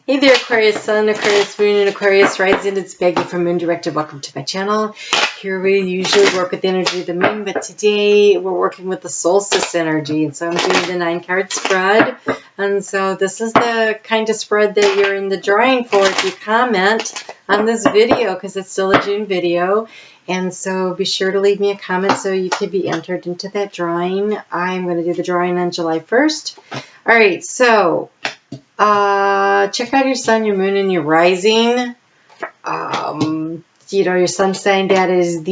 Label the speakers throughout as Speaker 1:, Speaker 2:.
Speaker 1: Hey there, Aquarius Sun, Aquarius Moon, and Aquarius Rising. It's Peggy from Moon Directed. Welcome to my channel. Here we usually work with the energy of the moon, but today we're working with the solstice energy. And so I'm doing the 9-card spread. And so this is the kind of spread that you're in the drawing for if you comment on this video, because it's still a June video. And so be sure to leave me a comment so you can be entered into that drawing. I'm going to do the drawing on July 1st. All right, so check out your sun, your moon, and your rising. Your sun sign, that is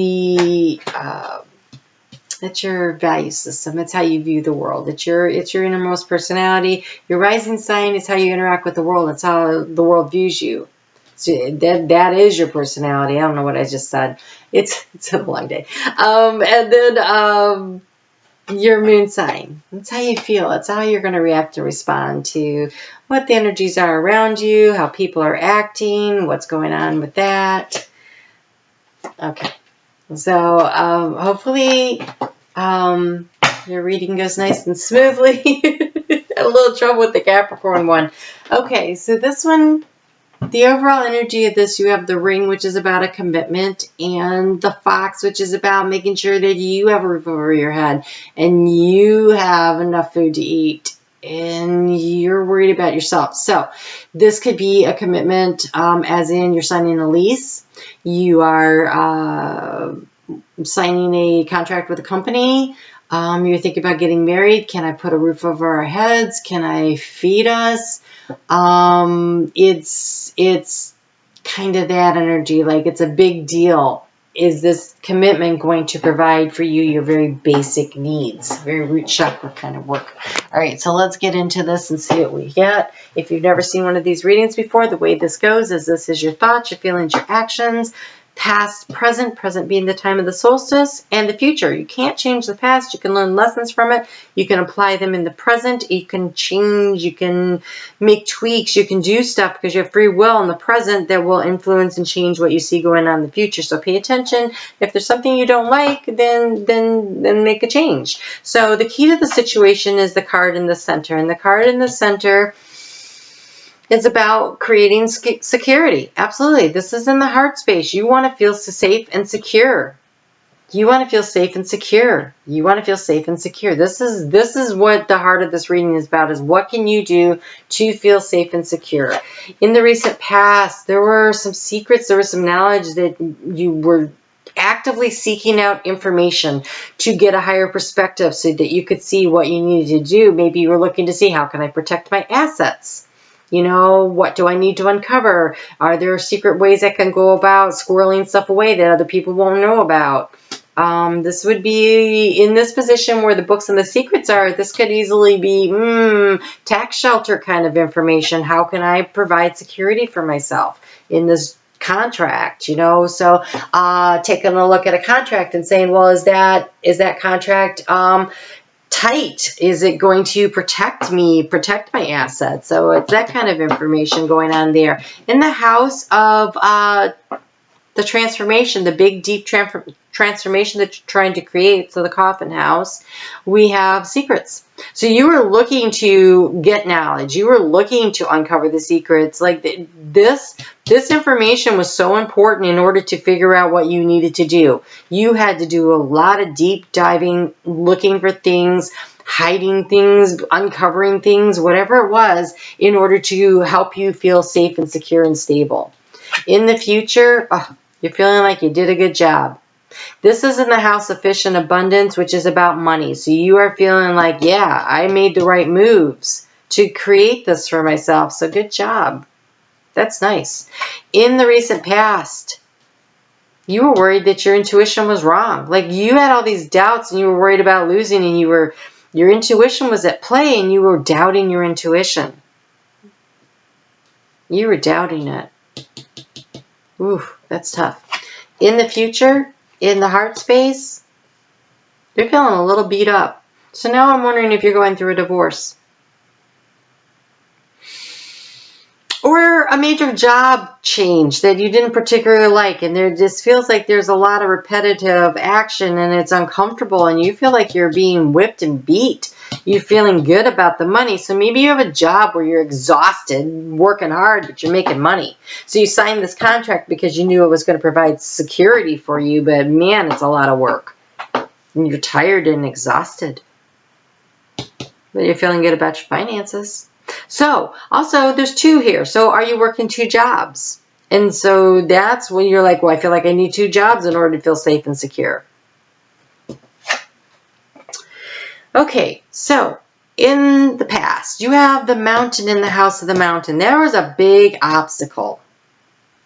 Speaker 1: that's your value system. It's how you view the world. It's your innermost personality. Your rising sign is how you interact with the world. It's how the world views you. So that is your personality. I don't know what I just said. It's a long day. And then your moon sign. That's how you feel. It's how you're going to react and respond to what the energies are around you, how people are acting, what's going on with that. Okay. So hopefully your reading goes nice and smoothly. Had a little trouble with the Capricorn one. Okay, so this one, the overall energy of this, you have the ring, which is about a commitment, and the fox, which is about making sure that you have a roof over your head and you have enough food to eat and you're worried about yourself. So this could be a commitment, as in you're signing a lease, you are signing a contract with a company, you're thinking about getting married. Can I put a roof over our heads? Can I feed us? It's kind of that energy, like it's a big deal. Is this commitment going to provide for you your very basic needs? Very root chakra kind of work. All right, so let's get into this and see what we get. If you've never seen one of these readings before, the way this goes is this is your thoughts, your feelings, your actions, past, present being the time of the solstice, and the future. You can't change the past. You can learn lessons from it. You can apply them in the present. You can change. You can make tweaks. You can do stuff because you have free will in the present that will influence and change what you see going on in the future. So pay attention. If there's something you don't like, then make a change. So the key to the situation is the card in the center. And the card in the center is about creating security. Absolutely. This is in the heart space. You want to feel safe and secure. You want to feel safe and secure. You want to feel safe and secure. This is what the heart of this reading is about, is what can you do to feel safe and secure. In the recent past, there were some secrets, there was some knowledge that you were actively seeking out information to get a higher perspective so that you could see what you needed to do. Maybe you were looking to see, how can I protect my assets? You know, what do I need to uncover? Are there secret ways I can go about squirreling stuff away that other people won't know about? This would be in this position where the books and the secrets are. This could easily be tax shelter kind of information. How can I provide security for myself in this contract? You know, so taking a look at a contract and saying, well, is that contract tight? Is it going to protect me, protect my assets? So it's that kind of information going on there. In the house of the transformation, the big deep transformation that you're trying to create, so the coffin house, we have secrets. So you were looking to get knowledge. You were looking to uncover the secrets. Like this information was so important in order to figure out what you needed to do. You had to do a lot of deep diving, looking for things, hiding things, uncovering things, whatever it was, in order to help you feel safe and secure and stable. In the future, you're feeling like you did a good job. This is in the house of fish and abundance, which is about money. So you are feeling like, yeah, I made the right moves to create this for myself. So good job. That's nice. In the recent past, you were worried that your intuition was wrong. Like you had all these doubts and you were worried about losing, and your intuition was at play and you were doubting your intuition. You were doubting it. Ooh, that's tough. In the future, in the heart space, you're feeling a little beat up. So now I'm wondering if you're going through a divorce. Or a major job change that you didn't particularly like, and there just feels like there's a lot of repetitive action and it's uncomfortable and you feel like you're being whipped and beat. You're feeling good about the money. So maybe you have a job where you're exhausted, working hard, but you're making money. So you signed this contract because you knew it was going to provide security for you, but man, it's a lot of work. And you're tired and exhausted. But you're feeling good about your finances. So, also, there's 2 here. So, are you working 2 jobs? And so that's when you're like, well, I feel like I need 2 jobs in order to feel safe and secure. Okay, so in the past, you have the mountain in the house of the mountain. There was a big obstacle.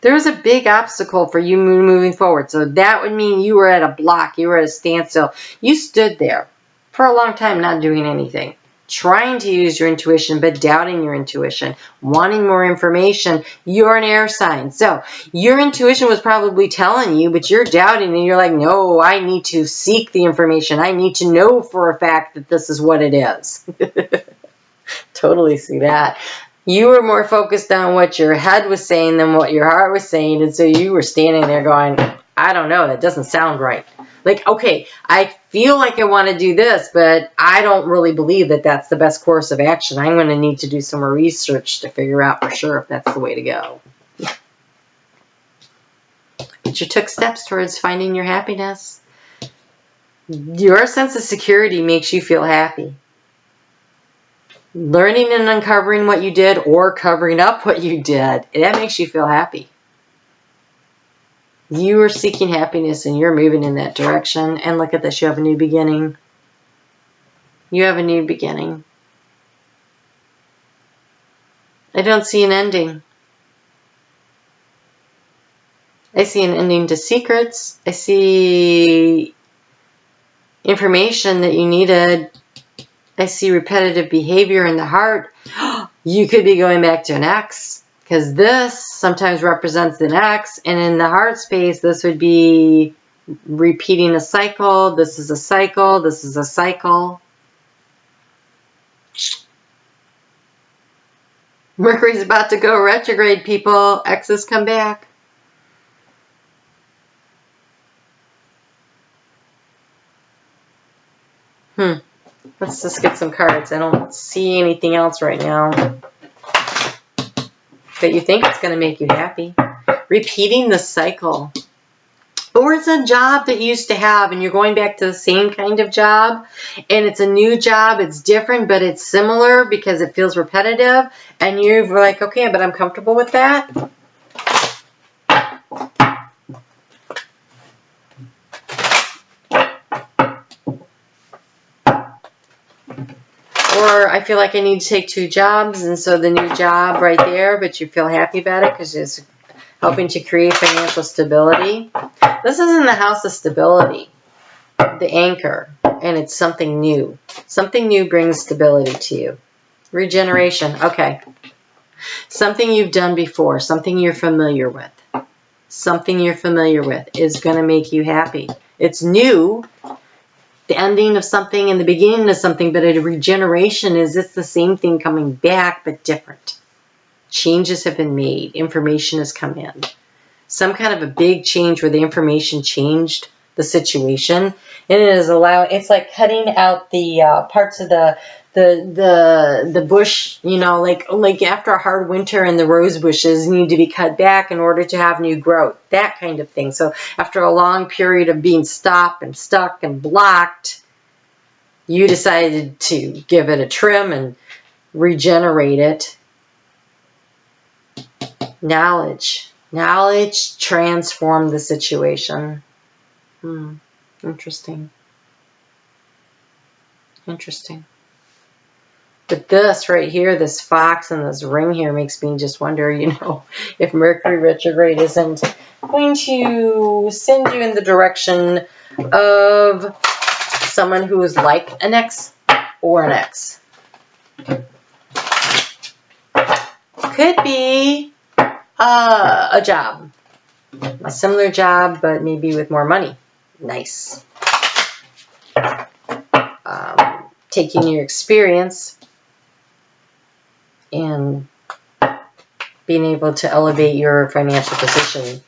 Speaker 1: There was a big obstacle for you moving forward. So that would mean you were at a block. You were at a standstill. You stood there for a long time not doing anything. Trying to use your intuition, but doubting your intuition, wanting more information. You're an air sign. So your intuition was probably telling you, but you're doubting and you're like, no, I need to seek the information. I need to know for a fact that this is what it is. Totally see that. You were more focused on what your head was saying than what your heart was saying. And so you were standing there going, I don't know, that doesn't sound right. Like, okay, I feel like I want to do this, but I don't really believe that that's the best course of action. I'm going to need to do some more research to figure out for sure if that's the way to go. But you took steps towards finding your happiness. Your sense of security makes you feel happy. Learning and uncovering what you did or covering up what you did, that makes you feel happy. You are seeking happiness and you're moving in that direction. And look at this, you have a new beginning. You have a new beginning. I don't see an ending. I see an ending to secrets. I see information that you needed. I see repetitive behavior in the heart. You could be going back to an ex. Because this sometimes represents an ex, and in the heart space, this would be repeating a cycle. This is a cycle. This is a cycle. Mercury's about to go retrograde, people. Exes come back. Let's just get some cards. I don't see anything else right now. But you think it's going to make you happy. Repeating the cycle. Or it's a job that you used to have and you're going back to the same kind of job. And it's a new job. It's different, but it's similar because it feels repetitive. And you're like, okay, but I'm comfortable with that. Or I feel like I need to take 2 jobs, and so the new job right there, but you feel happy about it because it's helping to create financial stability. This is in the house of stability, the anchor, and it's something new. Something new brings stability to you. Regeneration, okay. Something you've done before, something you're familiar with. Something you're familiar with is going to make you happy. It's new. The ending of something and the beginning of something, but a regeneration is it's the same thing coming back, but different. Changes have been made. Information has come in. Some kind of a big change where the information changed the situation, and it is allowed. It's like cutting out the parts of the bush, you know, like after a hard winter and the rose bushes need to be cut back in order to have new growth, that kind of thing. So after a long period of being stopped and stuck and blocked, you decided to give it a trim and regenerate it. Knowledge transformed the situation. Interesting. But this right here, this fox and this ring here makes me just wonder, you know, if Mercury retrograde isn't going to send you in the direction of someone who is like an ex or an ex. Could be a job. A similar job, but maybe with more money. Nice. Taking your experience and being able to elevate your financial position.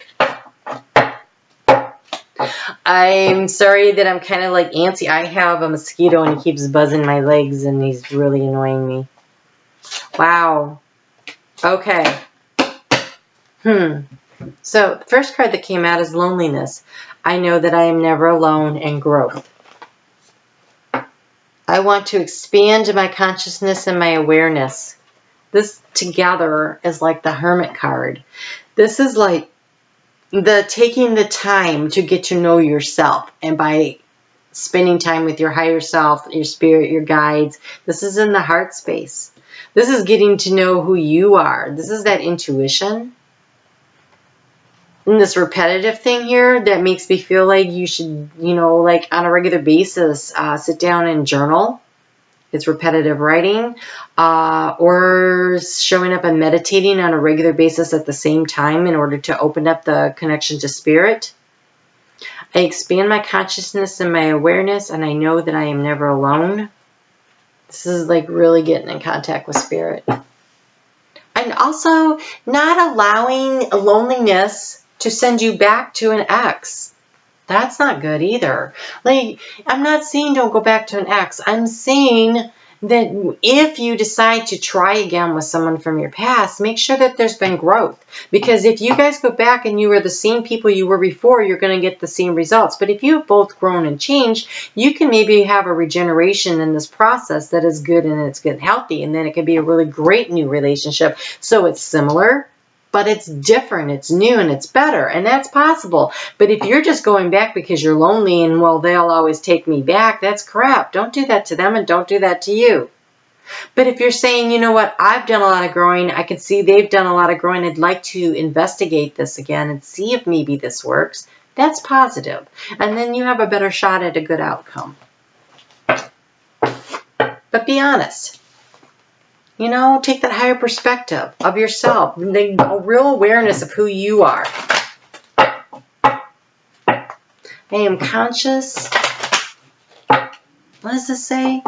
Speaker 1: I'm sorry that I'm kind of like antsy. I have a mosquito and he keeps buzzing my legs and he's really annoying me. Wow. Okay. So the first card that came out is loneliness. I know that I am never alone, and growth. I want to expand my consciousness and my awareness. This together is like the Hermit card. This is like the taking the time to get to know yourself, and by spending time with your higher self, your spirit, your guides. This is in the heart space. This is getting to know who you are. This is that intuition. And this repetitive thing here that makes me feel like you should, like on a regular basis, sit down and journal. It's repetitive writing, or showing up and meditating on a regular basis at the same time in order to open up the connection to spirit. I expand my consciousness and my awareness, and I know that I am never alone. This is like really getting in contact with spirit. And also not allowing loneliness to send you back to an ex. That's not good either. Like, I'm not saying don't go back to an ex. I'm saying that if you decide to try again with someone from your past, make sure that there's been growth. Because if you guys go back and you are the same people you were before, you're going to get the same results. But if you've both grown and changed, you can maybe have a regeneration in this process that is good and it's good and healthy. And then it can be a really great new relationship. So it's similar, but it's different, it's new, and it's better, and that's possible. But if you're just going back because you're lonely and, well, they'll always take me back, that's crap. Don't do that to them, and don't do that to you. But if you're saying, you know what, I've done a lot of growing, I can see they've done a lot of growing, I'd like to investigate this again and see if maybe this works, that's positive. And then you have a better shot at a good outcome. But be honest. Take that higher perspective of yourself, a real awareness of who you are. I am conscious. What does this say?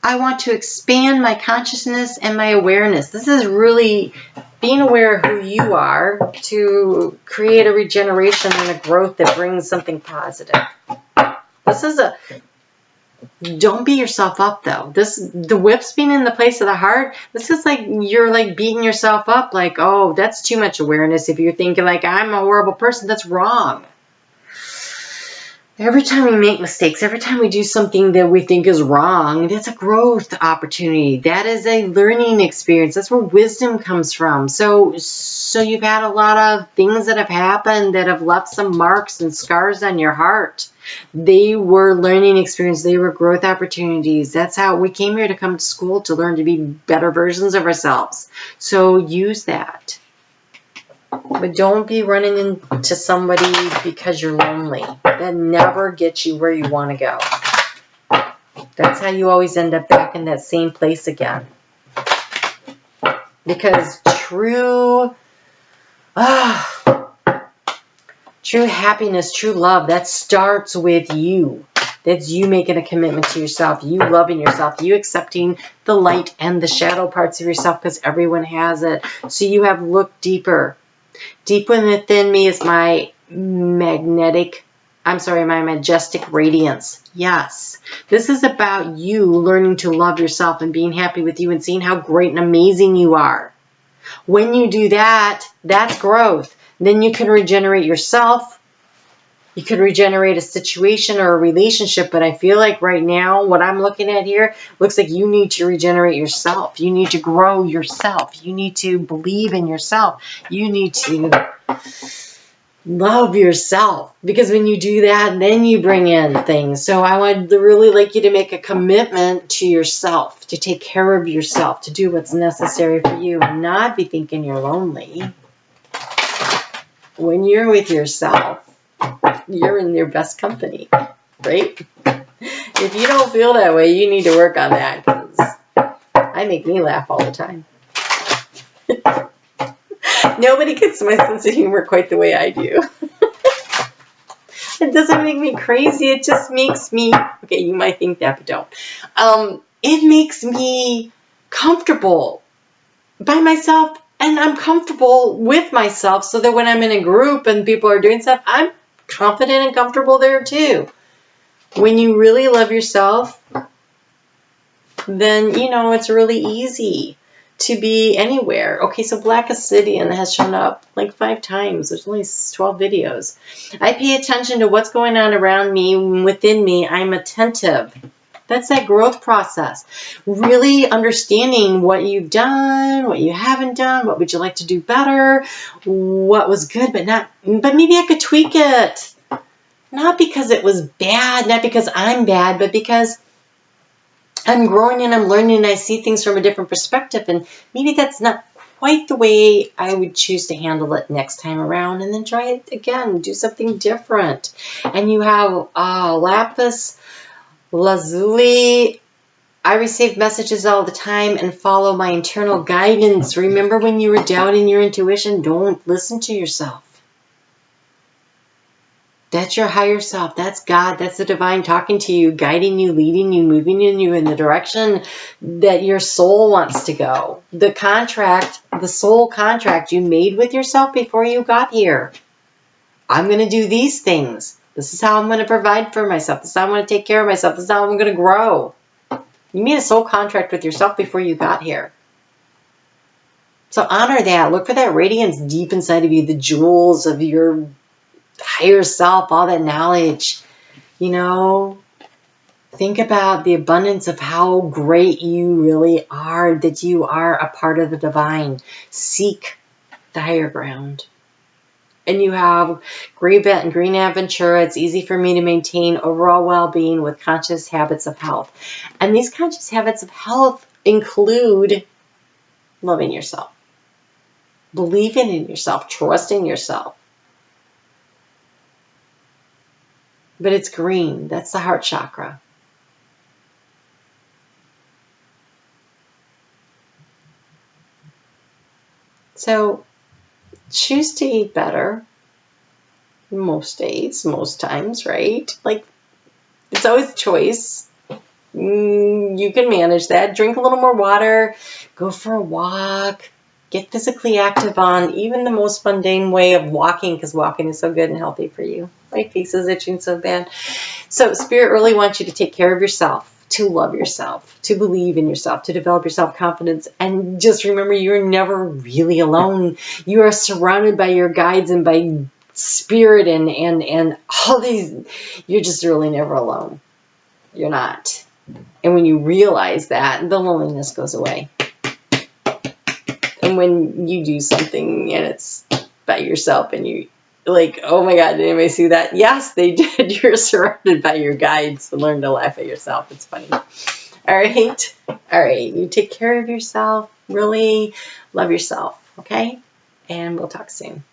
Speaker 1: I want to expand my consciousness and my awareness. This is really being aware of who you are to create a regeneration and a growth that brings something positive. Don't beat yourself up, though. The whips being in the place of the heart, this is like you're like beating yourself up like, oh, that's too much awareness. If you're thinking like, I'm a horrible person, that's wrong. Every time we make mistakes, every time we do something that we think is wrong, that's a growth opportunity. That is a learning experience. That's where wisdom comes from. So you've had a lot of things that have happened that have left some marks and scars on your heart. They were learning experience. They were growth opportunities. That's how we came here to come to school, to learn to be better versions of ourselves. So use that. But don't be running into somebody because you're lonely. That never gets you where you want to go. That's how you always end up back in that same place again. Because true happiness, true love, that starts with you. That's you making a commitment to yourself, you loving yourself, you accepting the light and the shadow parts of yourself, because everyone has it. So you have looked deeper. Deep within me is my majestic radiance. Yes. This is about you learning to love yourself and being happy with you and seeing how great and amazing you are. When you do that, that's growth. Then you can regenerate yourself. You could regenerate a situation or a relationship, but I feel like right now, what I'm looking at here, looks like you need to regenerate yourself. You need to grow yourself. You need to believe in yourself. You need to love yourself, because when you do that, then you bring in things. So I would really like you to make a commitment to yourself, to take care of yourself, to do what's necessary for you, and not be thinking you're lonely. When you're with yourself, you're in your best company, right? If you don't feel that way, you need to work on that, because I make me laugh all the time. Nobody gets my sense of humor quite the way I do. It doesn't make me crazy. It just makes me, okay, you might think that, but don't. It makes me comfortable by myself, and I'm comfortable with myself, so that when I'm in a group and people are doing stuff, I'm confident and comfortable there too. When you really love yourself, then, you know, it's really easy to be anywhere. Okay, so Black Obsidian has shown up like 5 times. There's only 12 videos. I pay attention to what's going on around me, within me. I'm attentive. That's that growth process. Really understanding what you've done, what you haven't done, what would you like to do better, what was good, but maybe I could tweak it. Not because it was bad, not because I'm bad, but because I'm growing and I'm learning and I see things from a different perspective, and maybe that's not quite the way I would choose to handle it next time around, and then try it again, do something different. And you have lapis lazuli. I receive messages all the time and follow my internal guidance. Remember when you were doubting your intuition? Don't listen to yourself. That's your higher self. That's God. That's the divine talking to you, guiding you, leading you, moving you in the direction that your soul wants to go. The contract, the soul contract you made with yourself before you got here. I'm going to do these things. This is how I'm going to provide for myself. This is how I'm going to take care of myself. This is how I'm going to grow. You made a soul contract with yourself before you got here. So honor that. Look for that radiance deep inside of you, the jewels of your higher self, all that knowledge. You know, think about the abundance of how great you really are, that you are a part of the divine. Seek the higher ground. And you have Green Aventura. It's easy for me to maintain overall well-being with conscious habits of health. And these conscious habits of health include loving yourself, believing in yourself, trusting yourself. But it's green. That's the heart chakra. So choose to eat better most days, most times, right? Like, it's always a choice. You can manage that. Drink a little more water. Go for a walk. Get physically active on even the most mundane way of walking, because walking is so good and healthy for you. My face is itching so bad. So Spirit really wants you to take care of yourself, to love yourself, to believe in yourself, to develop your self-confidence. And just remember, you're never really alone. You are surrounded by your guides and by Spirit and all these. You're just really never alone. You're not. And when you realize that, the loneliness goes away. And when you do something and it's by yourself and you like, oh my God, did anybody see that? Yes, they did. You're surrounded by your guides. So learn to laugh at yourself. It's funny. All right. All right. You take care of yourself. Really love yourself. Okay. And we'll talk soon.